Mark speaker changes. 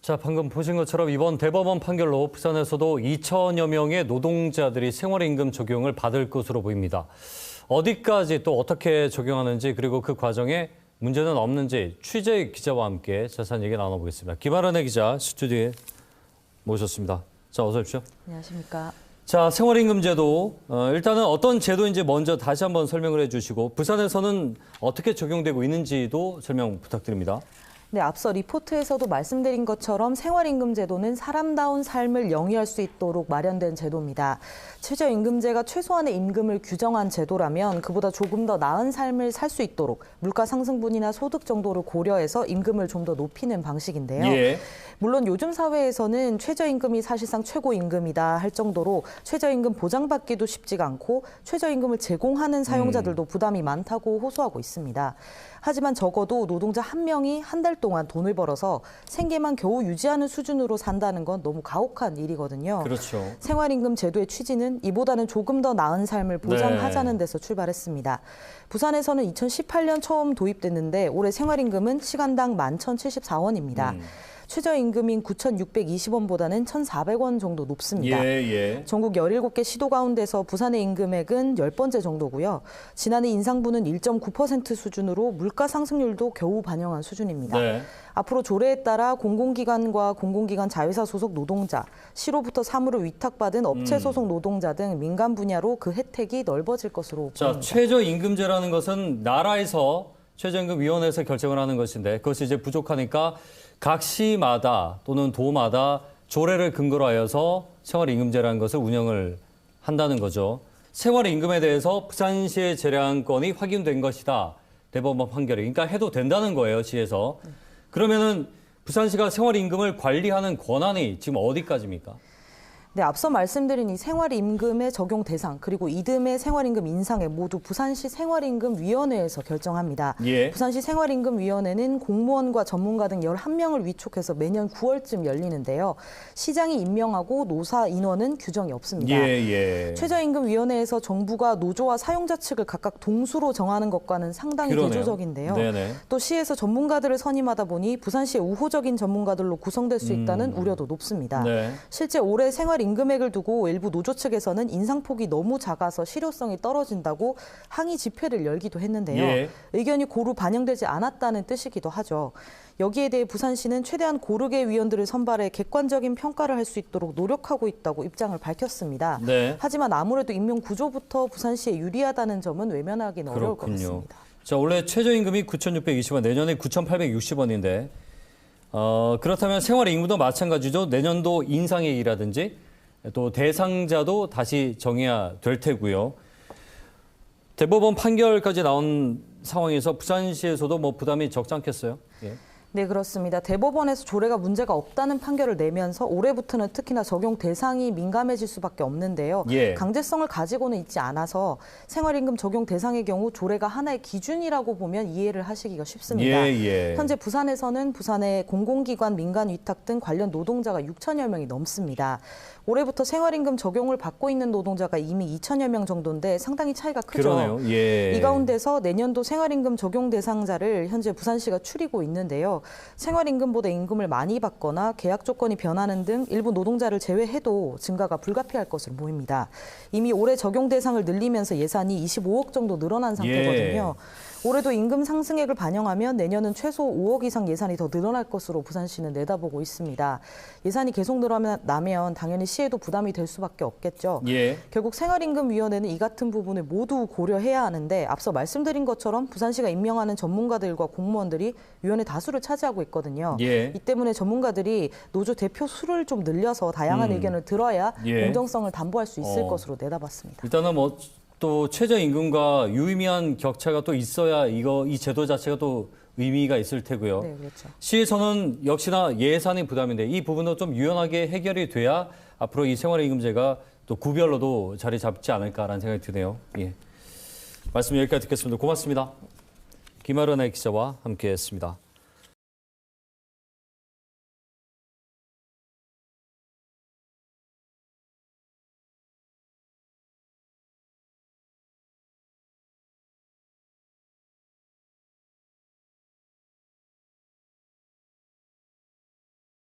Speaker 1: 자, 방금 보신 것처럼 이번 대법원 판결로 부산에서도 2천여 명의 노동자들이 생활임금 적용을 받을 것으로 보입니다. 어디까지 또 어떻게 적용하는지 그리고 그 과정에 문제는 없는지 취재 기자와 함께 자세한 얘기 나눠보겠습니다. 김아란의 기자 스튜디오에 모셨습니다. 자, 어서 오십시오.
Speaker 2: 안녕하십니까.
Speaker 1: 자, 생활임금제도 일단은 어떤 제도인지 먼저 다시 한번 설명을 해주시고 부산에서는 어떻게 적용되고 있는지도 설명 부탁드립니다.
Speaker 2: 네, 앞서 리포트에서도 말씀드린 것처럼 생활임금 제도는 사람다운 삶을 영위할 수 있도록 마련된 제도입니다. 최저임금제가 최소한의 임금을 규정한 제도라면 그보다 조금 더 나은 삶을 살 수 있도록 물가 상승분이나 소득 정도를 고려해서 임금을 좀 더 높이는 방식인데요.
Speaker 1: 예.
Speaker 2: 물론 요즘 사회에서는 최저임금이 사실상 최고임금이다 할 정도로 최저임금 보장받기도 쉽지가 않고 최저임금을 제공하는 사용자들도 부담이 많다고 호소하고 있습니다. 하지만 적어도 노동자 한 명이 한 달 동안 돈을 벌어서 생계만 겨우 유지하는 수준으로 산다는 건 너무 가혹한 일이거든요.
Speaker 1: 그렇죠.
Speaker 2: 생활임금 제도의 취지는 이보다는 조금 더 나은 삶을 보장하자는 데서 출발했습니다. 부산에서는 2018년 처음 도입됐는데 올해 생활임금은 시간당 11,074원입니다. 최저임금인 9,620원보다는 1,400원 정도 높습니다.
Speaker 1: 예.
Speaker 2: 전국 17개 시도 가운데서 부산의 임금액은 10번째 정도고요. 지난해 인상분은 1.9% 수준으로 물가 상승률도 겨우 반영한 수준입니다.
Speaker 1: 네.
Speaker 2: 앞으로 조례에 따라 공공기관과 공공기관 자회사 소속 노동자, 시로부터 사무를 위탁받은 업체 소속 노동자 등 민간 분야로 그 혜택이 넓어질 것으로
Speaker 1: 자,
Speaker 2: 보입니다.
Speaker 1: 최저임금제라는 것은 나라에서 최저임금위원회에서 결정을 하는 것인데 그것이 이제 부족하니까 각 시마다 또는 도마다 조례를 근거로 하여서 생활임금제라는 것을 운영을 한다는 거죠. 생활임금에 대해서 부산시의 재량권이 확인된 것이다. 대법원 판결이. 그러니까 해도 된다는 거예요, 시에서. 그러면은 부산시가 생활임금을 관리하는 권한이 지금 어디까지입니까?
Speaker 2: 네, 앞서 말씀드린 이 생활임금의 적용 대상 그리고 이듬해 생활임금 인상에 모두 부산시 생활임금위원회에서 결정합니다.
Speaker 1: 예.
Speaker 2: 부산시 생활임금위원회는 공무원과 전문가 등 11명을 위촉해서 매년 9월쯤 열리는데요. 시장이 임명하고 노사 인원은 규정이 없습니다.
Speaker 1: 예.
Speaker 2: 최저임금위원회에서 정부가 노조와 사용자 측을 각각 동수로 정하는 것과는 상당히
Speaker 1: 그러네요.
Speaker 2: 대조적인데요.
Speaker 1: 네네.
Speaker 2: 또 시에서 전문가들을 선임하다 보니 부산시의 우호적인 전문가들로 구성될 수 있다는 우려도 높습니다.
Speaker 1: 네.
Speaker 2: 실제 올해 생활임금액을 두고 일부 노조 측에서는 인상폭이 너무 작아서 실효성이 떨어진다고 항의 집회를 열기도 했는데요.
Speaker 1: 예.
Speaker 2: 의견이 고루 반영되지 않았다는 뜻이기도 하죠. 여기에 대해 부산시는 최대한 고르게 위원들을 선발해 객관적인 평가를 할 수 있도록 노력하고 있다고 입장을 밝혔습니다.
Speaker 1: 네.
Speaker 2: 하지만 아무래도 임명 구조부터 부산시에 유리하다는 점은 외면하기는 어려울 것 같습니다.
Speaker 1: 자, 원래 최저임금이 9,620원, 내년에 9,860원인데 그렇다면 생활임금도 마찬가지죠. 내년도 인상액이라든지 또 대상자도 다시 정해야 될 테고요. 대법원 판결까지 나온 상황에서 부산시에서도 뭐 부담이 적지 않겠어요? 예.
Speaker 2: 네, 그렇습니다. 대법원에서 조례가 문제가 없다는 판결을 내면서 올해부터는 특히나 적용 대상이 민감해질 수밖에 없는데요.
Speaker 1: 예.
Speaker 2: 강제성을 가지고는 있지 않아서 생활임금 적용 대상의 경우 조례가 하나의 기준이라고 보면 이해를 하시기가 쉽습니다.
Speaker 1: 예.
Speaker 2: 현재 부산에서는 부산의 공공기관, 민간 위탁 등 관련 노동자가 6천여 명이 넘습니다. 올해부터 생활임금 적용을 받고 있는 노동자가 이미 2천여 명 정도인데 상당히 차이가 크죠.
Speaker 1: 그러네요. 예.
Speaker 2: 이 가운데서 내년도 생활임금 적용 대상자를 현재 부산시가 추리고 있는데요. 생활임금보다 임금을 많이 받거나 계약 조건이 변하는 등 일부 노동자를 제외해도 증가가 불가피할 것으로 보입니다. 이미 올해 적용 대상을 늘리면서 예산이 25억 정도 늘어난 상태거든요. 올해도 임금 상승액을 반영하면 내년은 최소 5억 이상 예산이 더 늘어날 것으로 부산시는 내다보고 있습니다. 예산이 계속 늘어나면 당연히 시에도 부담이 될 수밖에 없겠죠.
Speaker 1: 예.
Speaker 2: 결국 생활임금위원회는 이 같은 부분을 모두 고려해야 하는데 앞서 말씀드린 것처럼 부산시가 임명하는 전문가들과 공무원들이 위원회 다수를 차지하고 있거든요.
Speaker 1: 예.
Speaker 2: 이 때문에 전문가들이 노조 대표 수를 좀 늘려서 다양한 의견을 들어야 공정성을 담보할 수 있을 것으로 내다봤습니다.
Speaker 1: 일단은 뭐 또 최저임금과 유의미한 격차가 또 있어야 이 제도 자체가 또 의미가 있을 테고요.
Speaker 2: 네, 그렇죠.
Speaker 1: 시에서는 역시나 예산이 부담인데 이 부분도 좀 유연하게 해결이 돼야 앞으로 이 생활임금제가 또 구별로도 자리 잡지 않을까라는 생각이 드네요. 예. 말씀 여기까지 듣겠습니다. 고맙습니다. 김아란의 기자와 함께했습니다.